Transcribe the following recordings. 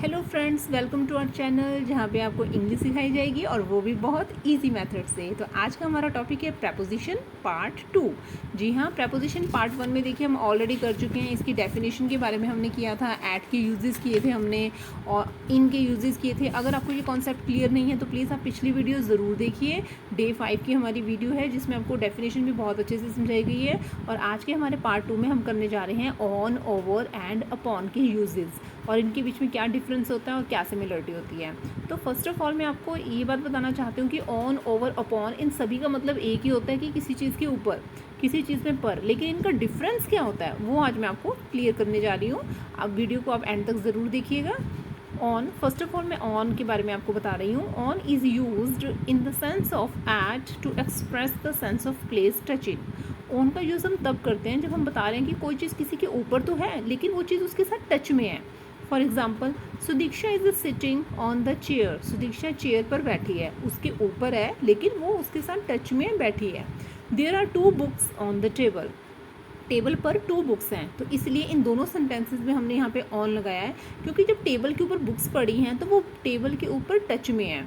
Hello friends, welcome to our channel जहाँ पे आपको इंग्लिश सिखाई जाएगी और वो भी बहुत इजी मेथड से। तो आज का हमारा टॉपिक है प्रेपोजिशन पार्ट 2। जी हाँ, प्रेपोजिशन पार्ट 1 में देखिए हम ऑलरेडी कर चुके हैं। इसकी डेफिनेशन के बारे में हमने किया था, ऐट के यूजेस किए थे हमने और इन के यूजेस किए थे। अगर आपको ये कॉन्सेप्ट क्लियर नहीं है तो प्लीज़ आप पिछली वीडियो ज़रूर देखिए। डे 5 की हमारी वीडियो है जिसमें आपको डेफिनेशन भी बहुत अच्छे से समझाई गई है। और आज के हमारे पार्ट 2 में हम करने जा रहे हैं ऑन, ओवर एंड अपॉन के यूजेस और इनके बीच में क्या डिफरेंस होता है और क्या सिमिलरिटी होती है। तो फर्स्ट ऑफ ऑल मैं आपको ये बात बताना चाहती हूँ कि ऑन, ओवर, अपॉन इन सभी का मतलब एक ही होता है कि किसी चीज़ के ऊपर, किसी चीज़ में पर, लेकिन इनका डिफरेंस क्या होता है वो आज मैं आपको क्लियर करने जा रही हूँ। अब वीडियो को आप एंड तक ज़रूर देखिएगा। ऑन, फर्स्ट ऑफ ऑल मैं ऑन के बारे में आपको बता रही हूँ। On is used in the sense of at to express the sense of place touching. On का यूज़ हम तब करते हैं जब हम बता रहे हैं कि कोई चीज़ किसी के ऊपर तो है लेकिन वो चीज़ उसके साथ टच में है। For example, Sudiksha is sitting on the chair. Sudiksha chair पर बैठी है, उसके ऊपर है लेकिन वो उसके साथ टच में बैठी है। There are 2 books on the table. Table पर 2 बुक्स हैं, तो इसलिए इन दोनों सेंटेंसेस में हमने यहाँ पे ऑन लगाया है क्योंकि जब टेबल के ऊपर बुक्स पड़ी हैं तो वो टेबल के ऊपर टच में है।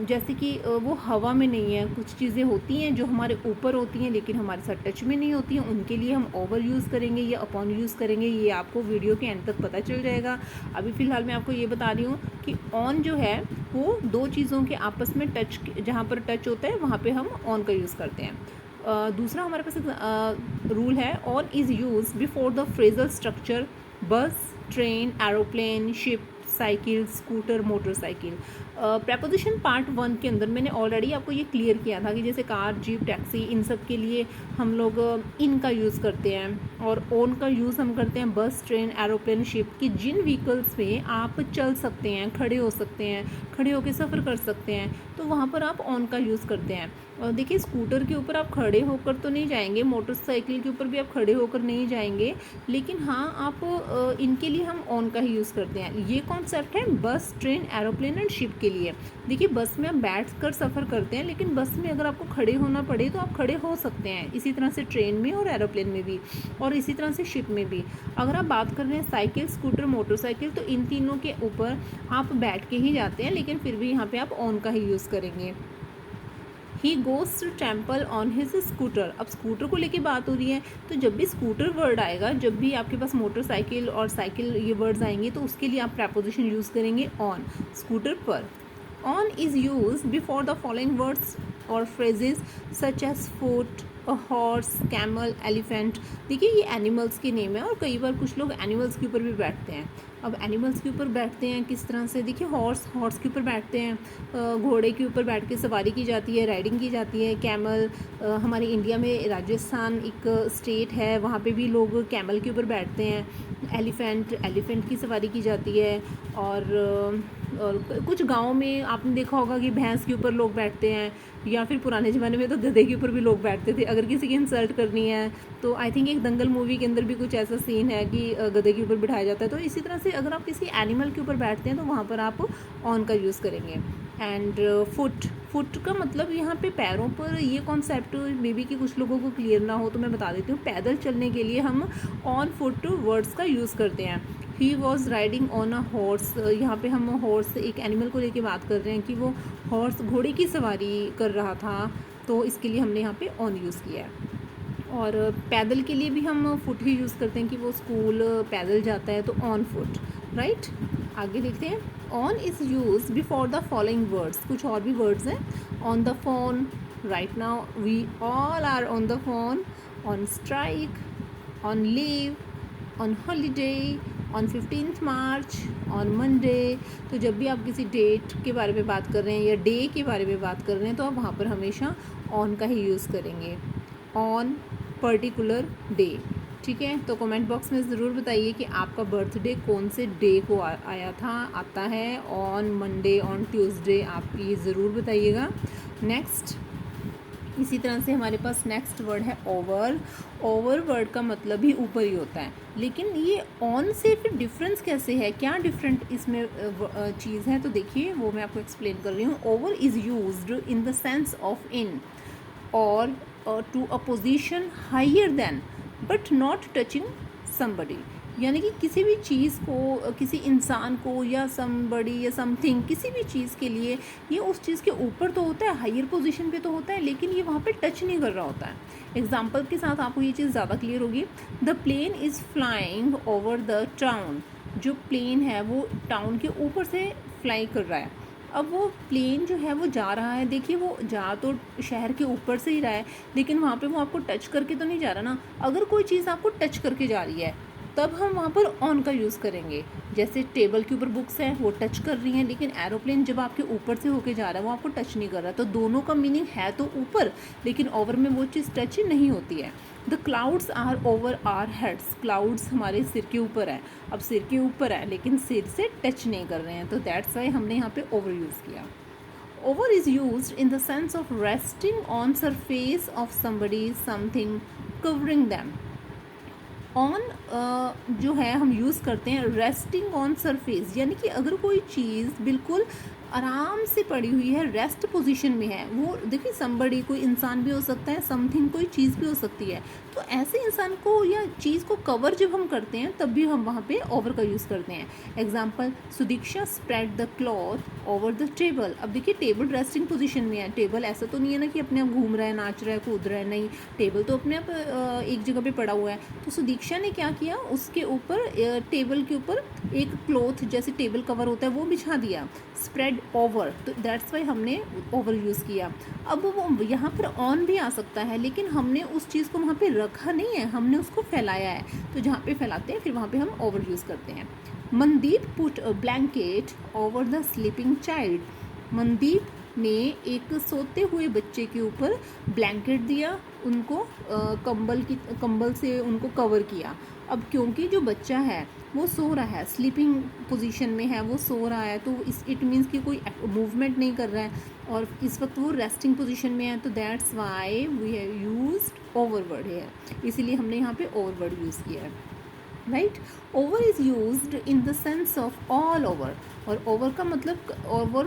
जैसे कि वो हवा में नहीं है। कुछ चीज़ें होती हैं जो हमारे ऊपर होती हैं लेकिन हमारे साथ टच में नहीं होती हैं, उनके लिए हम ओवर यूज़ करेंगे या अपॉन यूज़ करेंगे, ये आपको वीडियो के एंड तक पता चल जाएगा। अभी फ़िलहाल मैं आपको ये बता रही हूँ कि ऑन जो है वो 2 चीज़ों के आपस में टच, जहाँ पर टच होता है वहाँ पर हम ऑन का यूज़ करते हैं। दूसरा हमारे पास रूल है, on is use before the phrasal structure bus, train, aeroplane, ship, cycle, scooter, motorcycle. Preposition part 1 के अंदर मैंने ऑलरेडी आपको ये क्लियर किया था कि जैसे कार, जीप, टैक्सी, इन सब के लिए हम लोग इन का यूज़ करते हैं और ऑन का यूज़ हम करते हैं बस, ट्रेन, एरोप्लेन, शिप कि जिन व्हीकल्स में आप चल सकते हैं, खड़े हो सकते हैं, खड़े होकर सफ़र कर सकते हैं, तो वहाँ पर आप ऑन का यूज़ करते हैं। और देखिए, स्कूटर के ऊपर आप खड़े होकर तो नहीं जाएंगे, मोटरसाइकिल के ऊपर भी आप खड़े होकर नहीं जाएंगे, लेकिन हाँ आप इनके लिए हम ऑन का ही यूज़ करते हैं। ये कॉन्सेप्ट है बस, ट्रेन, एरोप्लेन एंड शिप के लिए। देखिए, बस में हम बैठ कर सफ़र करते हैं लेकिन बस में अगर आपको खड़े होना पड़े तो आप खड़े हो सकते हैं। इसी तरह से ट्रेन में और एरोप्लेन में भी, और इसी तरह से शिप में भी। अगर आप बात कर रहे हैं साइकिल, स्कूटर, मोटरसाइकिल, तो इन तीनों के ऊपर आप बैठ के ही जाते हैं लेकिन फिर भी यहाँ पे आप ऑन का ही यूज़ करेंगे। He goes to temple on his scooter. अब स्कूटर को लेके बात हो रही है तो जब भी स्कूटर वर्ड आएगा, जब भी आपके पास मोटरसाइकिल और साइकिल ये वर्ड्स आएंगे तो उसके लिए आप प्रेपोजिशन यूज़ करेंगे ऑन, स्कूटर पर। On is use before the following words और phrases such as foot, a horse, camel, elephant. देखिए, ये एनिमल्स के नेम है और कई बार कुछ लोग एनिमल्स के ऊपर भी बैठते हैं। अब एनिमल्स के ऊपर बैठते हैं किस तरह से, देखिए हॉर्स के ऊपर बैठते हैं, घोड़े के ऊपर बैठ के सवारी की जाती है, राइडिंग की जाती है। कैमल, हमारे इंडिया में राजस्थान एक स्टेट है, वहाँ पे भी लोग कैमल के ऊपर बैठते हैं। एलिफेंट की सवारी की जाती है। और कुछ गाँव में आपने देखा होगा कि भैंस के ऊपर लोग बैठते हैं, या फिर पुराने ज़माने में तो गधे के ऊपर भी लोग बैठते थे। अगर किसी की इंसल्ट करनी है तो आई थिंक एक दंगल मूवी के अंदर भी कुछ ऐसा सीन है कि गधे के ऊपर बिठाया जाता है। तो इसी तरह से अगर आप किसी एनिमल के ऊपर बैठते हैं तो वहाँ पर आप ऑन का यूज़ करेंगे। एंड फुट का मतलब यहाँ पे पैरों पर, ये कॉन्सेप्ट मे बी कि कुछ लोगों को क्लियर ना हो तो मैं बता देती हूँ। पैदल चलने के लिए हम ऑन फुट वर्ड्स का यूज़ करते हैं। He was riding on a horse, यहाँ पे हम हॉर्स एक एनिमल को लेके बात कर रहे हैं कि वो हॉर्स घोड़े की सवारी कर रहा था, तो इसके लिए हमने यहाँ पे ऑन यूज़ किया है। और पैदल के लिए भी हम फुट ही यूज़ करते हैं कि वो स्कूल पैदल जाता है तो ऑन फुट, राइट। आगे देखते हैं। On is use before the following words, कुछ और भी वर्ड्स हैं। On the phone, right now we all are on the phone. On strike, on leave, on holiday, on 15th March, on Monday. तो जब भी आप किसी डेट के बारे में बात कर रहे हैं या डे के बारे में बात कर रहे हैं तो आप वहाँ पर हमेशा ऑन का ही यूज़ करेंगे, ऑन पर्टिकुलर डे। ठीक है, तो कमेंट बॉक्स में ज़रूर बताइए कि आपका बर्थडे कौन से डे को आया था, आता है, ऑन मंडे, ऑन ट्यूसडे, आप ये ज़रूर बताइएगा। नेक्स्ट, इसी तरह से हमारे पास नेक्स्ट वर्ड है ओवर। ओवर वर्ड का मतलब ही ऊपर ही होता है, लेकिन ये ऑन से फिर डिफरेंस कैसे है, क्या डिफरेंट इसमें चीज़ है, तो देखिए वो मैं आपको एक्सप्लेन कर रही हूँ। Over is used in the sense of in और to a position higher than but not touching somebody। यानी कि किसी भी चीज़ को, किसी इंसान को या समबडी या समथिंग, किसी भी चीज़ के लिए ये उस चीज़ के ऊपर तो होता है, हायर पोजीशन पे तो होता है, लेकिन ये वहाँ पे टच नहीं कर रहा होता है। एग्जाम्पल के साथ आपको ये चीज़ ज़्यादा क्लियर होगी। The plane is flying over the town. जो प्लेन है वो टाउन के ऊपर से फ्लाई कर रहा है। अब वो प्लेन जो है वो जा रहा है, देखिए वो जा तो शहर के ऊपर से ही रहा है, लेकिन वहाँ पे वो आपको टच करके तो नहीं जा रहा ना। अगर कोई चीज़ आपको टच करके जा रही है तब हम वहाँ पर ऑन का यूज़ करेंगे। जैसे टेबल के ऊपर बुक्स हैं, वो टच कर रही हैं, लेकिन एरोप्लेन जब आपके ऊपर से होके जा रहा है वो आपको टच नहीं कर रहा। तो दोनों का मीनिंग है तो ऊपर, लेकिन ओवर में वो चीज़ टच नहीं होती है। The clouds are over our heads. Clouds हमारे सिर के ऊपर है। अब सिर के ऊपर है लेकिन सिर से टच नहीं कर रहे हैं, तो दैट्स वाई हमने यहाँ पे ओवर यूज़ किया। Over is used in the sense of resting on surface of somebody, something, covering them. On जो है हम यूज़ करते हैं रेस्टिंग ऑन सरफेस, यानी कि अगर कोई चीज़ बिल्कुल आराम से पड़ी हुई है, रेस्ट पोजीशन में है, वो देखिए समबडी कोई इंसान भी हो सकता है, समथिंग कोई चीज़ भी हो सकती है, तो ऐसे इंसान को या चीज़ को कवर जब हम करते हैं तब भी हम वहाँ पे ओवर का यूज़ करते हैं। Example, Sudiksha spread the cloth over the table. अब देखिए टेबल रेस्टिंग पोजीशन में है, टेबल ऐसा तो नहीं है ना कि अपने आप घूम रहा है, नाच रहा है, कूद रहा है, नहीं, टेबल तो अपने आप एक जगह पे पड़ा हुआ है। तो सुदीक्षा ने क्या किया, उसके ऊपर टेबल के ऊपर एक क्लॉथ जैसे टेबल कवर होता है वो बिछा दिया, स्प्रेड ओवर, तो दैट्स वाई हमने ओवर यूज़ किया। अब वो यहाँ पर ऑन भी आ सकता है, लेकिन हमने उस चीज़ को वहाँ पे रखा नहीं है, हमने उसको फैलाया है, तो जहाँ पे फैलाते हैं फिर वहाँ पे हम ओवर यूज़ करते हैं। Mandeep put a blanket over the sleeping child. Mandeep ने एक सोते हुए बच्चे के ऊपर ब्लैंकेट दिया, उनको कंबल से उनको कवर किया। अब क्योंकि जो बच्चा है वो सो रहा है, स्लीपिंग पोजीशन में है, वो सो रहा है, तो इट मीन्स कि कोई मूवमेंट नहीं कर रहा है और इस वक्त वो रेस्टिंग पोजीशन में है, तो that's why we have used over word है, इसीलिए हमने यहाँ पे ओवर वर्ड यूज़ किया है। Right, over is used in the sense of all over. और ओवर का मतलब, ओवर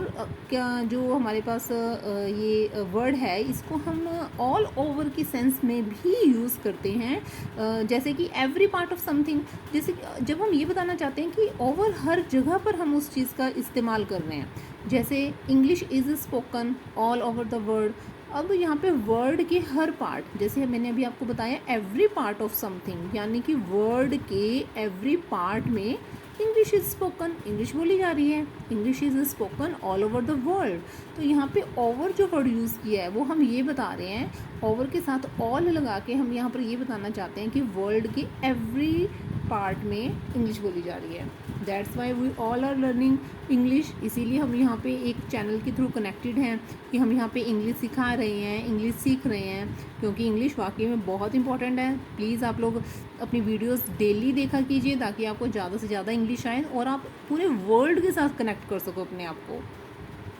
क्या जो हमारे पास ये वर्ड है, इसको हम ऑल ओवर की सेंस में भी यूज़ करते हैं। जैसे कि एवरी पार्ट ऑफ समथिंग, जैसे जब हम ये बताना चाहते हैं कि ओवर हर जगह पर हम उस चीज़ का इस्तेमाल कर रहे हैं। जैसे English is spoken all over the world. अब यहाँ पे वर्ड के हर पार्ट, जैसे मैंने अभी आपको बताया एवरी पार्ट ऑफ समथिंग, यानी कि वर्ड के एवरी पार्ट में इंग्लिश इज़ स्पोकन, इंग्लिश बोली जा रही है, English is spoken all over the world. तो यहाँ पे ओवर जो वर्ड यूज़ किया है वो हम ये बता रहे हैं, ओवर के साथ ऑल लगा के हम यहाँ पर ये बताना चाहते हैं कि वर्ल्ड के एवरी पार्ट में इंग्लिश बोली जा रही है। That's why we all are learning English. इसीलिए हम यहाँ पे एक चैनल के थ्रू कनेक्टेड हैं कि हम यहाँ पे इंग्लिश सिखा रहे हैं, इंग्लिश सीख रहे हैं, क्योंकि इंग्लिश वाकई में बहुत इंपॉर्टेंट है। प्लीज़ आप लोग अपनी वीडियोस डेली देखा कीजिए ताकि आपको ज़्यादा से ज़्यादा इंग्लिश आए और आप पूरे वर्ल्ड के साथ कनेक्ट कर सको अपने आप को।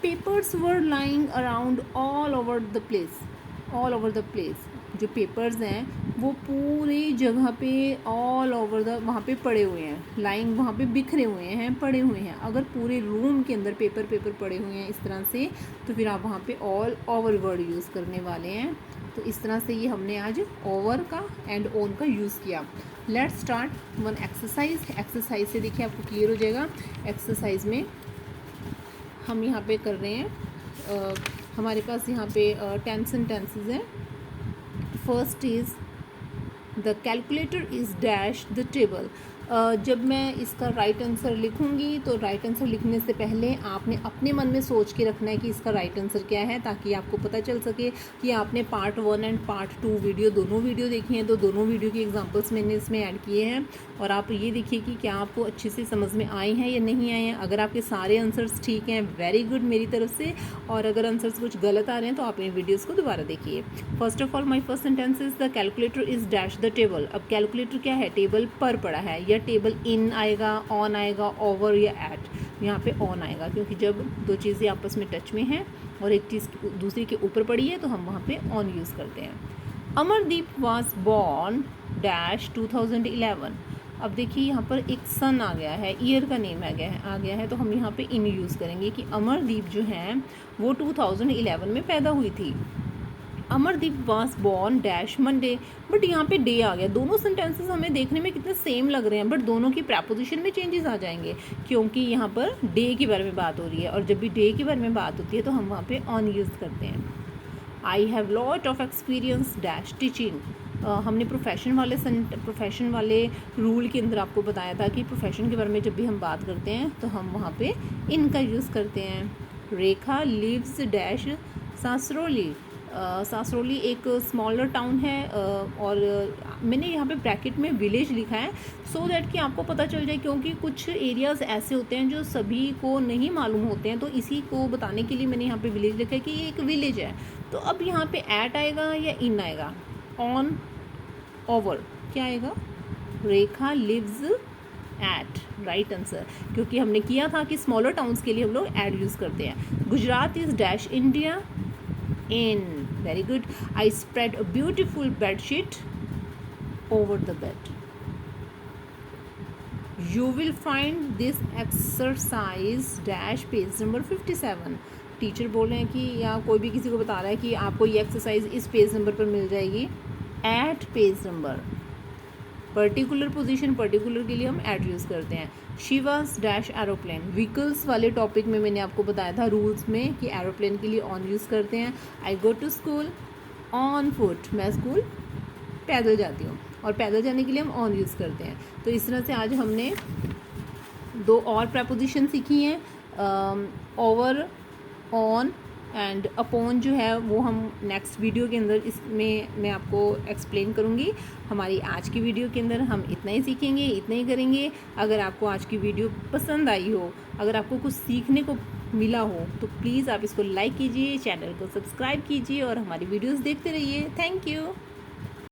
Papers were lying around all over the place. All over the place, जो पेपर्स हैं वो पूरी जगह पे ऑल ओवर द वहाँ पे पड़े हुए हैं, लाइंग वहाँ पे बिखरे हुए हैं, पड़े हुए हैं। अगर पूरे रूम के अंदर पेपर पड़े हुए हैं इस तरह से, तो फिर आप वहाँ पे ऑल ओवर वर्ड यूज़ करने वाले हैं। तो इस तरह से ये हमने आज ओवर का एंड ऑन का यूज़ किया। Let's start one exercise. Exercise से देखिए आपको क्लियर हो जाएगा। एक्सरसाइज में हम यहाँ पे कर रहे हैं, हमारे पास यहाँ पे टेंस एंड टेंसेज हैं। First is the calculator is dash the table. जब मैं इसका राइट आंसर लिखूंगी तो राइट आंसर लिखने से पहले आपने अपने मन में सोच के रखना है कि इसका राइट आंसर क्या है, ताकि आपको पता चल सके कि आपने पार्ट 1 एंड पार्ट 2 वीडियो दोनों वीडियो देखी हैं, तो दोनों वीडियो के एग्जांपल्स मैंने इसमें ऐड किए हैं। और आप ये देखिए कि क्या आपको अच्छे से समझ में आए हैं या नहीं आए हैं। अगर आपके सारे आंसर्स ठीक हैं, वेरी गुड मेरी तरफ से, और अगर आंसर्स कुछ गलत आ रहे हैं तो आप इन वीडियोज़ को दोबारा देखिए। First of all my first sentence is the calculator is dash the table. अब कैलकुलेटर क्या है, टेबल पर पड़ा है, या टेबल इन आएगा, ऑन आएगा, ओवर या एट। यहाँ पे ऑन आएगा क्योंकि जब दो चीज़ें आपस में टच में हैं और एक चीज़ दूसरी के ऊपर पड़ी है तो हम वहाँ पे ऑन यूज़ करते हैं। Amardeep was born dash 2011। अब देखिए यहाँ पर एक सन आ गया है, ईयर का नेम आ गया है, तो हम यहाँ पे इन यूज़ करेंगे कि अमरदीप जो हैं वो 2011 में पैदा हुई थी। Amardeep was born dash Monday, but यहाँ पे डे आ गया। दोनों सेंटेंसेस हमें देखने में कितने सेम लग रहे हैं, बट दोनों की प्रैपोजिशन में चेंजेस आ जाएंगे, क्योंकि यहाँ पर डे के बारे में बात हो रही है, और जब भी डे के बारे में बात होती है तो हम वहाँ पे ऑन यूज़ करते हैं। I have lot of experience dash teaching. हमने प्रोफेशन वाले रूल के अंदर आपको बताया था कि प्रोफेशन के बारे में जब भी हम बात करते हैं तो हम वहाँ पे इनका यूज़ करते हैं। रेखा लिव्स डैश सासरोली। सासरोली एक स्मॉलर टाउन है, और मैंने यहाँ पे ब्रैकेट में विलेज लिखा है सो दैट कि आपको पता चल जाए, क्योंकि कुछ एरियाज़ ऐसे होते हैं जो सभी को नहीं मालूम होते हैं, तो इसी को बताने के लिए मैंने यहाँ पे विलेज लिखा है कि ये एक विलेज है। तो अब यहाँ पे एट आएगा या इन आएगा, ऑन, ओवर, क्या आएगा? रेखा लिव्स एट, राइट आंसर, क्योंकि हमने किया था कि स्मॉलर टाउन्स के लिए हम लोग एड यूज़ करते हैं। Gujarat is dash India in, very good. I spread a beautiful bedsheet over the bed. You will find this exercise dash page number 57। Teacher बोल रहे हैं कि, या कोई भी किसी को बता रहा है कि आपको ये एक्सरसाइज इस पेज नंबर पर मिल जाएगी, at page number. Particular position, particular के लिए हम एट यूज़ करते हैं। शिवास डैश एरोप्लेन। व्हीकल्स वाले टॉपिक में मैंने आपको बताया था रूल्स में कि एरोप्लेन के लिए ऑन यूज़ करते हैं। I go to school on foot, मैं स्कूल पैदल जाती हूँ, और पैदल जाने के लिए हम ऑन यूज़ करते हैं। तो इस तरह से आज हमने 2 और प्रपोजिशन सीखी हैं, ओवर, ऑन एंड अपॉन जो है वो हम नेक्स्ट वीडियो के अंदर इसमें मैं आपको एक्सप्लेन करूँगी। हमारी आज की वीडियो के अंदर हम इतना ही सीखेंगे, इतना ही करेंगे। अगर आपको आज की वीडियो पसंद आई हो, अगर आपको कुछ सीखने को मिला हो, तो प्लीज़ आप इसको लाइक कीजिए, चैनल को सब्सक्राइब कीजिए और हमारी वीडियोस देखते रहिए। Thank you.